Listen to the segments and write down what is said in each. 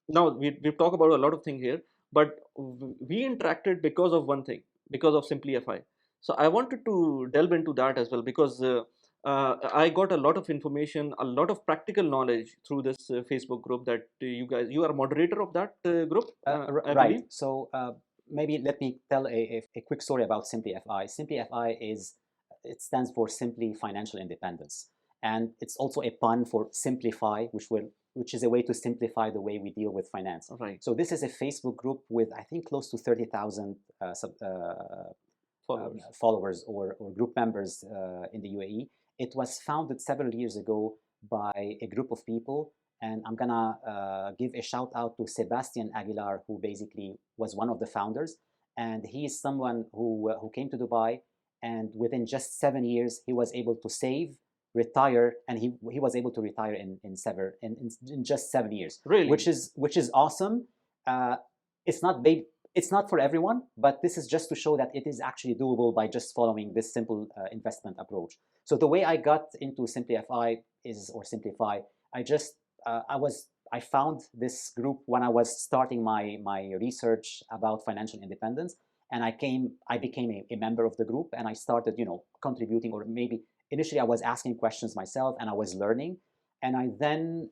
now we've talked about a lot of things here, but we interacted because of one thing, because of SimplyFI. So I wanted to delve into that as well, because I got a lot of information, a lot of practical knowledge through this Facebook group that you are a moderator of that group, I Right. believe. So maybe let me tell a quick story about SimplyFI. SimplyFI it stands for Simply Financial Independence, and it's also a pun for simplify, which is a way to simplify the way we deal with finance. Right. So this is a Facebook group with I think close to 30,000 Followers. followers or group members in the UAE. It was founded several years ago by a group of people, and I'm gonna give a shout out to Sebastian Aguilar, who basically was one of the founders. And he is someone who came to Dubai, and within just 7 years, he was able to save, retire, and he was able to retire in just 7 years, Really? which is awesome. Uh, it's not big, it's not for everyone, but this is just to show that it is actually doable by just following this simple investment approach. So the way I got into SimplyFI or SimplyFI, I just I found this group when I was starting my research about financial independence, and I became a member of the group, and I started contributing, or maybe initially I was asking questions myself, and I was learning, and I then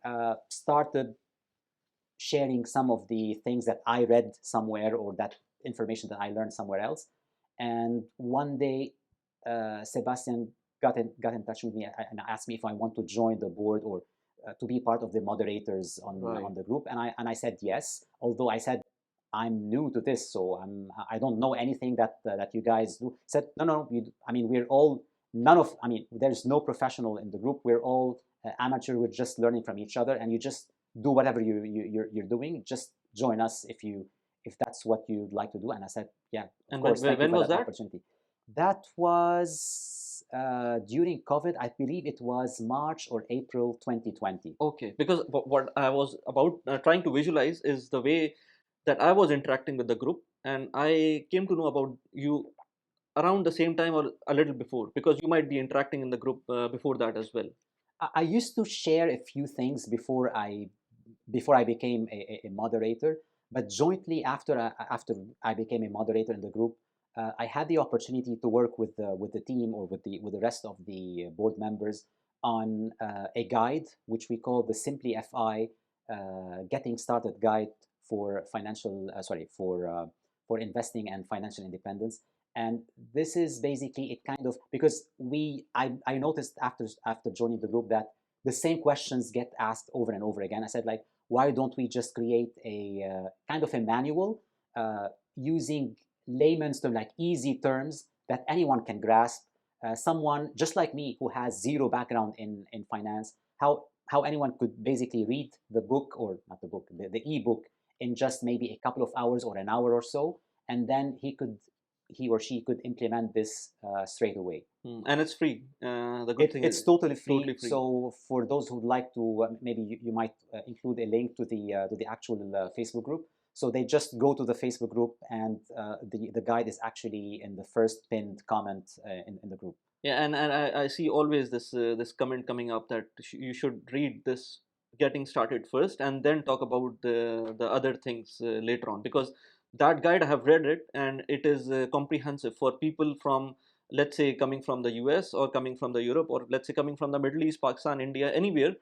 started sharing some of the things that I read somewhere or that information that I learned somewhere else. And one day, Sebastian got in touch with me and asked me if I want to join the board or to be part of the moderators Right. on the group. And I said yes, although I said I'm new to this, so I don't know anything that you guys do. He said no, no, I mean we're all none of I mean there's no professional in the group. We're all amateur. We're just learning from each other, and you just do whatever you're doing. Just join us if that's what you'd like to do. And I said, yeah, of And course, thank you when for was that that? opportunity. That was during COVID. I believe it was March or April 2020. Okay, because what I was about trying to visualize is the way that I was interacting with the group, and I came to know about you around the same time or a little before, because you might be interacting in the group before that as well. I used to share a few things before I became a moderator, but jointly after I became a moderator in the group, I had the opportunity to work with the team or with the rest of the board members on a guide which we call the Simply FI Getting Started Guide for financial for investing and financial independence. And this is basically it kind of because I noticed after joining the group that the same questions get asked over and over again. I said, like, why don't we just create a kind of a manual using layman's terms, like easy terms that anyone can grasp? Someone just like me who has zero background in finance, how anyone could basically read the book, or not the book, the ebook, in just maybe a couple of hours or an hour or so, and then he or she could implement this straight away. And it's free. The good thing is It's totally it's totally free. free. So for those who'd like to, maybe you might include a link to the actual Facebook group. So they just go to the Facebook group, and the guide is actually in the first pinned comment in the group. Yeah, and I see always this comment coming up that you should read this getting started first and then talk about the other things later on, because that guide I have read it, and it is comprehensive for people from, let's say, coming from the US or coming from the Europe, or let's say coming from the Middle East, Pakistan, India, anywhere.